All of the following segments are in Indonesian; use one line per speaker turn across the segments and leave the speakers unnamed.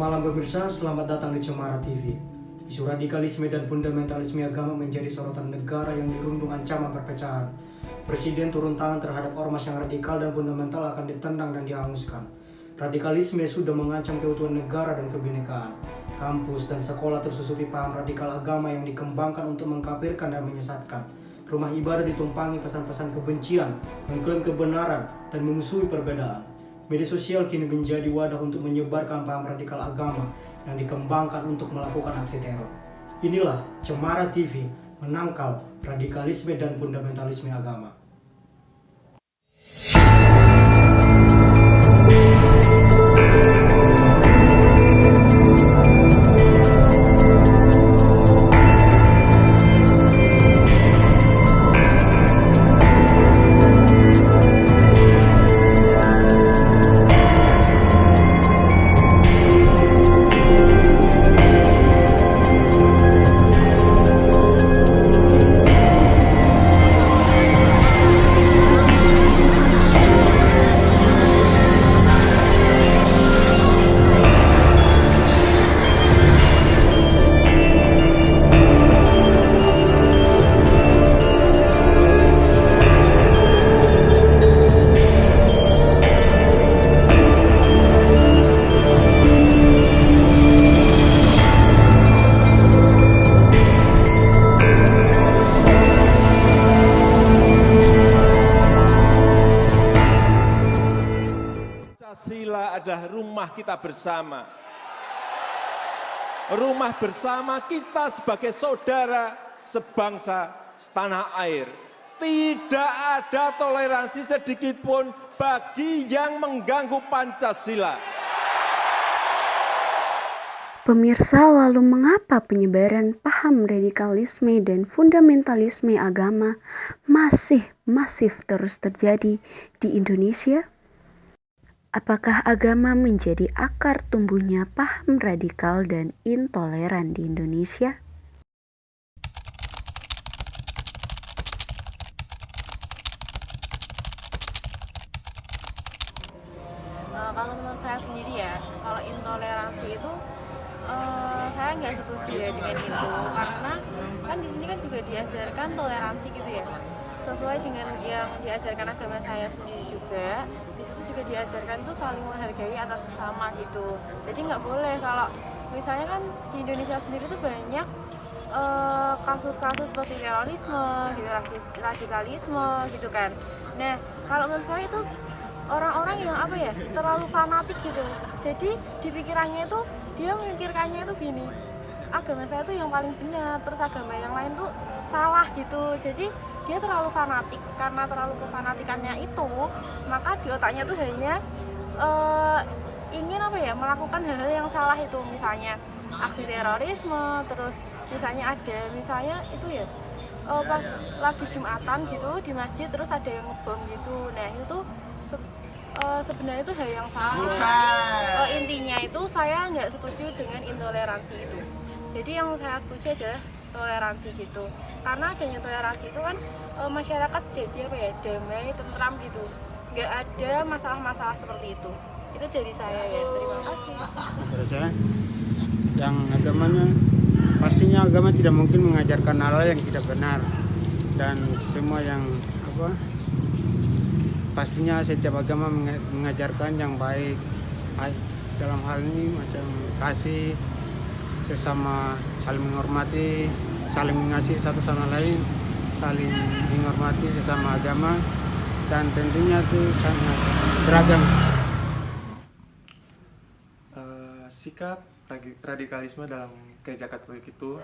malam pemirsa, selamat datang di Cemara TV. Isu radikalisme dan fundamentalisme agama menjadi sorotan negara yang dirundung ancaman perpecahan. Presiden turun tangan terhadap ormas yang radikal dan fundamental akan ditendang dan dihanguskan. Radikalisme sudah mengancam keutuhan negara dan kebinekaan. Kampus dan sekolah tersusupi paham radikal agama yang dikembangkan untuk mengkafirkan dan menyesatkan. Rumah ibadah ditumpangi pesan-pesan kebencian, mengklaim kebenaran, dan memusuhi perbedaan. Media sosial kini menjadi wadah untuk menyebarkan paham radikal agama yang dikembangkan untuk melakukan aksi teror. Inilah Cemara TV menangkal radikalisme dan fundamentalisme agama.
Pancasila adalah rumah kita bersama. Rumah bersama kita sebagai saudara, sebangsa, setanah air. Tidak ada toleransi sedikit pun bagi yang mengganggu Pancasila.
Pemirsa, lalu mengapa penyebaran paham radikalisme dan fundamentalisme agama masih masif terus terjadi di Indonesia? Apakah agama menjadi akar tumbuhnya paham radikal dan intoleran di Indonesia?
Kalau menurut saya sendiri ya, kalau intoleransi itu saya nggak setuju ya dengan itu, karena kan di sini kan juga diajarkan toleransi gitu ya, sesuai dengan yang diajarkan agama saya sendiri juga. Di situ juga diajarkan tuh saling menghargai atas sesama gitu. Jadi nggak boleh kalau misalnya kan di Indonesia sendiri tuh banyak kasus-kasus seperti terorisme, gitu, radikalisme gitu kan. Nah kalau menurut saya itu orang-orang yang apa ya, terlalu fanatik gitu. Jadi di pikirannya itu dia memikirkannya itu gini, agama saya tuh yang paling benar, terus agama yang lain tuh salah gitu. Jadi dia terlalu fanatik, karena terlalu kefanatikannya itu, maka di otaknya tuh hanya ingin apa ya, melakukan hal-hal yang salah itu, misalnya aksi terorisme, terus misalnya ada itu ya pas lagi Jumatan gitu di masjid, terus ada yang ngebom gitu. Nah itu sebenarnya itu hal yang salah. Intinya itu saya nggak setuju dengan intoleransi itu. Jadi yang saya setuju adalah toleransi gitu, karena adanya toleransi itu kan masyarakat jadi apa ya, damai, tentram gitu, nggak ada masalah-masalah seperti itu dari saya ya. Terima kasih.
Menurut saya, yang agamanya, pastinya agama tidak mungkin mengajarkan hal yang tidak benar, dan semua yang pastinya setiap agama mengajarkan yang baik. Dalam hal ini macam kasih sesama, saling menghormati, saling mengasihi satu sama lain, saling menghormati sesama agama, dan tentunya itu sangat beragam.
Sikap radikalisme dalam gereja Katolik itu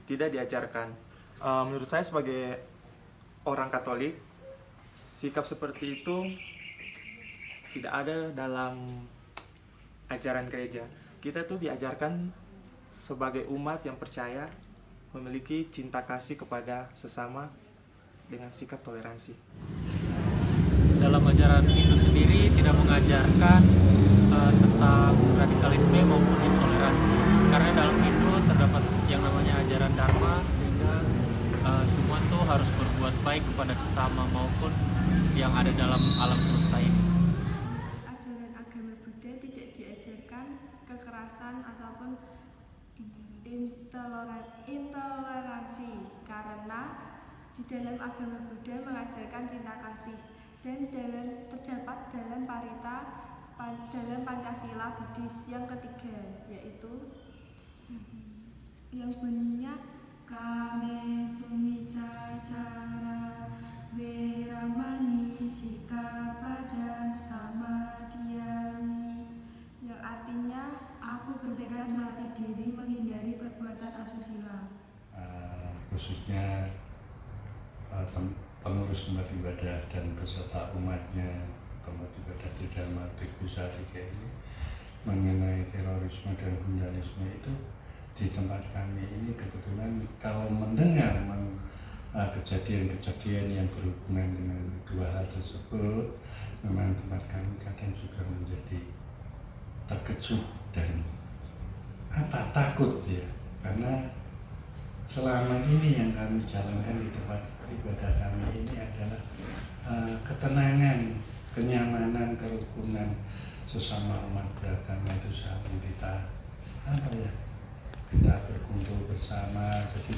tidak diajarkan. Menurut saya sebagai orang Katolik, sikap seperti itu tidak ada dalam ajaran gereja. Kita tuh diajarkan sebagai umat yang percaya memiliki cinta kasih kepada sesama dengan sikap toleransi.
Dalam ajaran Hindu sendiri tidak mengajarkan tentang radikalisme maupun intoleransi, karena dalam Hindu terdapat yang namanya ajaran Dharma, sehingga semua tuh harus berbuat baik kepada sesama maupun yang ada dalam alam semesta ini.
Ajaran agama Buddha tidak diajarkan intoleransi karena di dalam agama Buddha mengajarkan cinta kasih dan terdapat dalam dalam Pancasila Buddhis yang ketiga, yaitu yang bunyinya Kame Sumicacara Weramani Sikapada Samadhyami, yang artinya aku bertekad mati diri menghindari perbuatan asusila.
Khususnya pengurus tempat ibadah dan beserta umatnya tempat ibadah di Dharma Bhikkhu Sarika ini mengenai terorisme dan hundanisme itu di tempat kami ini kebetulan kalau mendengar kejadian-kejadian yang berhubungan dengan dua hal tersebut, memang tempat kami kadang juga menjadi terkejut dan takut ya, karena selama ini yang kami jalankan di tempat ibadah kami ini adalah ketenangan, kenyamanan, kerukunan sesama umat beragama itu saling kita kita berkumpul bersama, jadi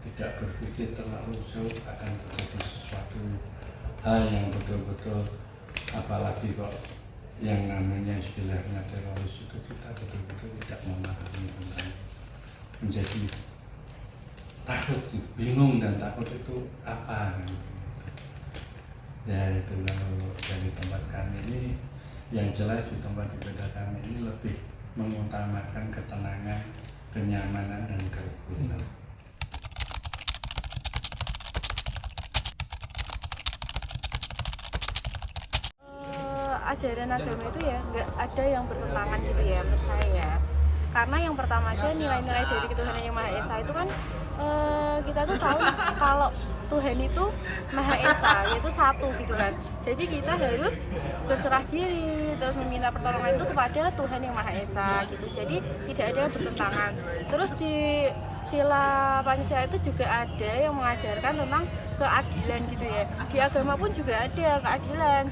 tidak berpikir terlalu jauh akan terjadi sesuatu hal yang betul-betul, apalagi kok yang namanya istilahnya teroris itu kita betul-betul tidak memahami tentang, menjadi takut, bingung dan takut itu apa ya. Itu kalau dari tempat kami ini, yang jelas di tempat ibadah kami ini lebih mengutamakan ketenangan, kenyamanan dan kerukunan.
Ajaran agama itu ya nggak ada yang bertentangan gitu ya menurut saya ya. Karena yang pertama aja nilai-nilai dari ketuhanan yang Maha Esa itu kan kita tuh tahu kalau Tuhan itu Maha Esa, yaitu satu gitu kan. Jadi kita harus berserah diri, terus meminta pertolongan itu kepada Tuhan yang Maha Esa gitu. Jadi tidak ada yang bertentangan. Terus di sila Pancasila itu juga ada yang mengajarkan tentang keadilan gitu ya. Di agama pun juga ada keadilan.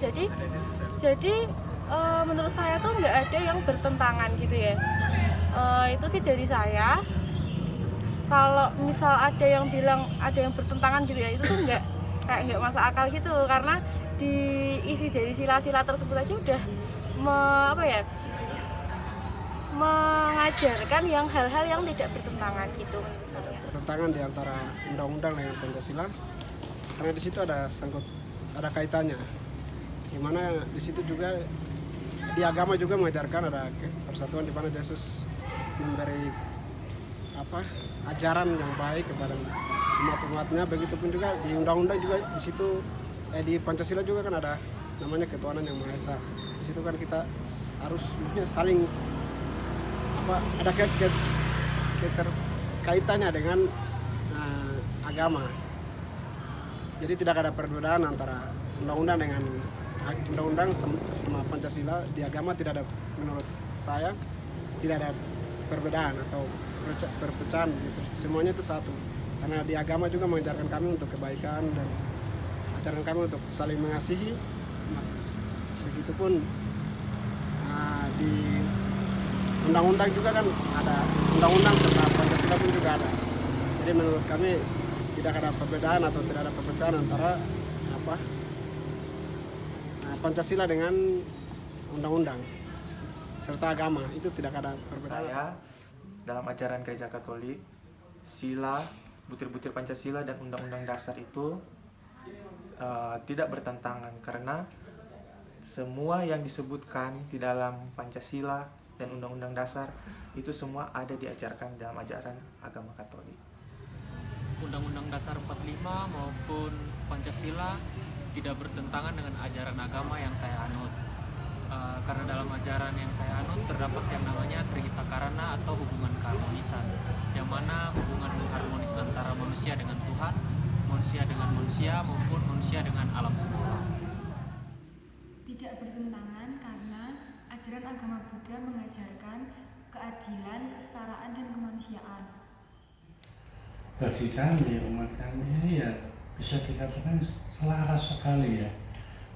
Jadi menurut saya tuh nggak ada yang bertentangan gitu ya. Itu sih dari saya. Kalau misal ada yang bilang ada yang bertentangan gitu ya, itu tuh nggak masuk akal gitu, karena diisi dari sila-sila tersebut aja udah mengajarkan yang hal-hal yang tidak bertentangan gitu.
Bertentangan di antara undang-undang dengan Pancasila, karena di situ ada kaitannya. Dimana di situ juga di agama juga mengajarkan ada persatuan di mana Yesus memberi ajaran yang baik kepada umat-umatnya. Begitupun juga di undang-undang juga di situ di Pancasila juga kan ada namanya ketuhanan yang Maha Esa. Di situ kan kita harus saling ada keterkaitannya dengan agama. Jadi tidak ada perbedaan antara undang-undang dengan undang-undang sama Pancasila. Di agama tidak ada, menurut saya tidak ada perbedaan atau perpecahan gitu. Semuanya itu satu. Karena di agama juga mengajarkan kami untuk kebaikan dan ajaran kami untuk saling mengasihi. Begitupun di undang-undang juga kan ada undang-undang serta Pancasila pun juga ada. Jadi menurut kami tidak ada perbedaan atau tidak ada perpecahan antara Pancasila dengan undang-undang serta agama, itu tidak ada perbedaan.
Saya dalam ajaran Gereja Katolik, sila, butir-butir Pancasila dan Undang-Undang Dasar itu tidak bertentangan, karena semua yang disebutkan di dalam Pancasila dan Undang-Undang Dasar itu semua ada diajarkan dalam ajaran agama Katolik.
Undang-Undang Dasar 45 maupun Pancasila tidak bertentangan dengan ajaran agama yang saya anut. Karena dalam ajaran yang saya anut terdapat yang namanya Trihita Karana atau hubungan keharmonisan, yang mana hubungan harmonis antara manusia dengan Tuhan, manusia dengan manusia, maupun manusia dengan alam semesta.
Tidak bertentangan karena ajaran agama Buddha mengajarkan keadilan, kesetaraan, dan kemanusiaan.
Bagi kami, umat kami ini ya bisa dikatakan selaras sekali ya.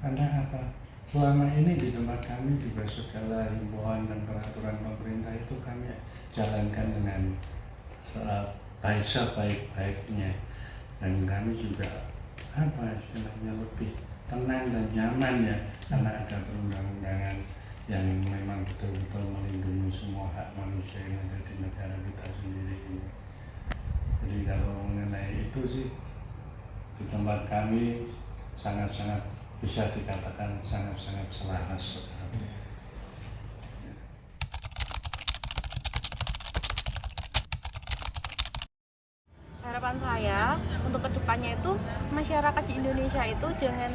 Karena apa? Selama ini di tempat kami juga segala himbauan dan peraturan pemerintah itu kami jalankan dengan baik-baiknya, dan kami juga istilahnya lebih tenang dan nyaman ya, karena ada perundang-undangan yang memang betul-betul melindungi semua hak manusia yang ada di negara kita sendiri ini. Jadi kalau mengenai itu sih, di tempat kami sangat-sangat bisa dikatakan sangat-sangat selaras sekali.
Harapan saya untuk kedepannya itu masyarakat di Indonesia itu jangan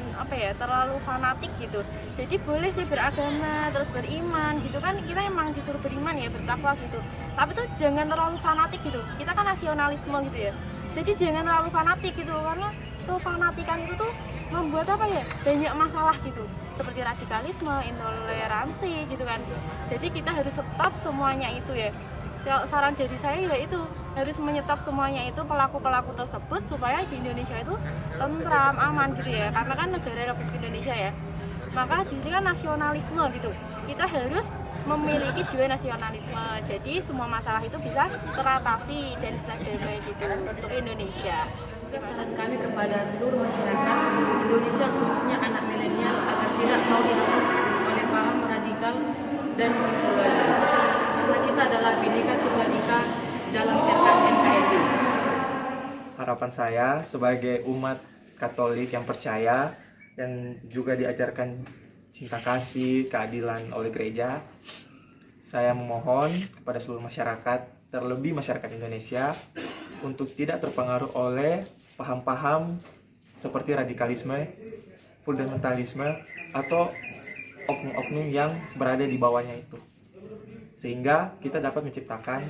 terlalu fanatik gitu. Jadi boleh sih beragama terus beriman gitu kan, kita emang disuruh beriman ya, bertakwa gitu. Tapi tuh jangan terlalu fanatik gitu. Kita kan nasionalisme gitu ya. Jadi jangan terlalu fanatik gitu, karena kefanatikan itu tuh membuat banyak masalah gitu. Seperti radikalisme, intoleransi gitu kan. Jadi kita harus stop semuanya itu ya. Saran dari saya yaitu harus menyetop semuanya itu, pelaku-pelaku tersebut, supaya di Indonesia itu tentram, aman gitu ya, karena kan negara Republik Indonesia ya. Maka di sini kan nasionalisme gitu, kita harus memiliki jiwa nasionalisme, jadi semua masalah itu bisa teratasi dan bisa damai gitu untuk Indonesia.
Juga saran kami kepada seluruh masyarakat Indonesia, khususnya anak milenial, agar tidak mau dihasut oleh paham radikal dan intoleran, karena kita adalah Bhinneka Tunggal Ika dalam NKRI.
Harapan saya sebagai umat Katolik yang percaya dan juga diajarkan cinta kasih, keadilan oleh gereja, saya memohon kepada seluruh masyarakat, terlebih masyarakat Indonesia, untuk tidak terpengaruh oleh paham-paham seperti radikalisme, fundamentalisme, atau oknum-oknum yang berada di bawahnya itu. Sehingga kita dapat menciptakan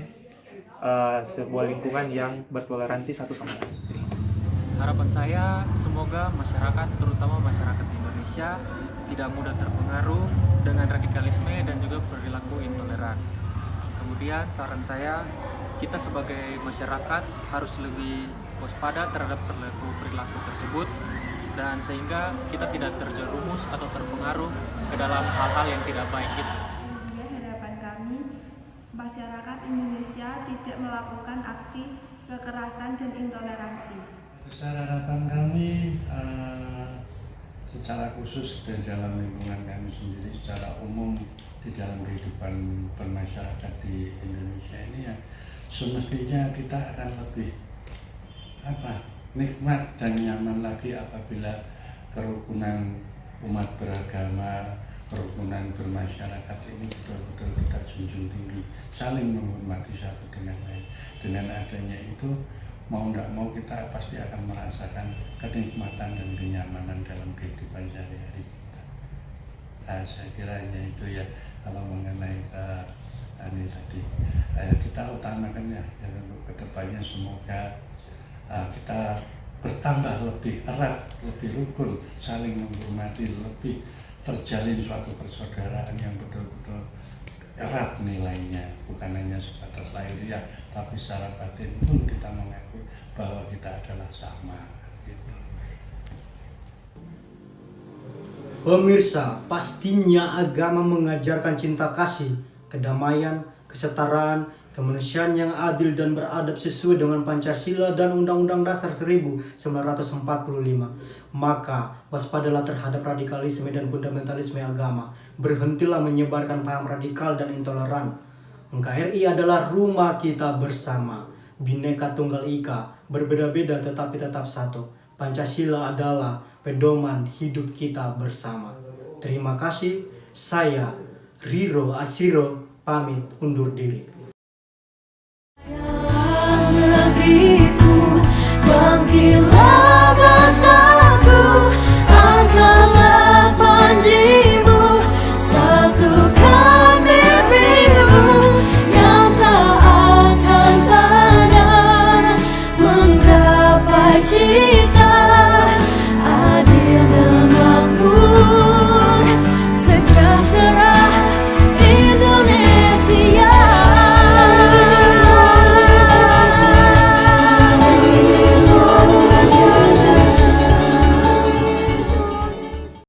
sebuah lingkungan yang bertoleransi satu sama lain.
Harapan saya semoga masyarakat, terutama masyarakat Indonesia, tidak mudah terpengaruh dengan radikalisme dan juga perilaku intoleran. Kemudian saran saya, kita sebagai masyarakat harus lebih waspada terhadap perilaku tersebut, dan sehingga kita tidak terjerumus atau terpengaruh ke dalam hal-hal yang tidak baik itu.
Harapan kami, masyarakat Indonesia tidak melakukan aksi kekerasan dan intoleransi.
Harapan kami secara khusus dan dalam lingkungan kami sendiri, secara umum di dalam kehidupan bermasyarakat di Indonesia ini ya, semestinya kita akan lebih nikmat dan nyaman lagi apabila kerukunan umat beragama, kerukunan bermasyarakat ini betul-betul kita junjung tinggi, saling menghormati satu dengan lain. Dengan adanya itu, mau tidak mau kita pasti akan merasakan kenikmatan dan kenyamanan dalam kehidupan sehari-hari kita. Nah, saya kira hanya itu ya kalau mengenai ini tadi. Kita utamakan ya untuk kedepannya semoga kita bertambah lebih erat, lebih rukun, saling menghormati, lebih terjalin suatu persaudaraan yang betul-betul erat nilainya, bukan hanya sebatas lahiriah, tapi secara batin pun kita mengakui bahwa kita adalah sama. Gitu.
Pemirsa, pastinya agama mengajarkan cinta kasih, kedamaian, kesetaraan, kemanusiaan yang adil dan beradab sesuai dengan Pancasila dan Undang-Undang Dasar 1945. Maka waspadalah terhadap radikalisme dan fundamentalisme agama. Berhentilah menyebarkan paham radikal dan intoleran. NKRI adalah rumah kita bersama. Bhinneka Tunggal Ika, berbeda-beda tetapi tetap satu. Pancasila adalah pedoman hidup kita bersama. Terima kasih. Saya Riro Asiro pamit undur diri.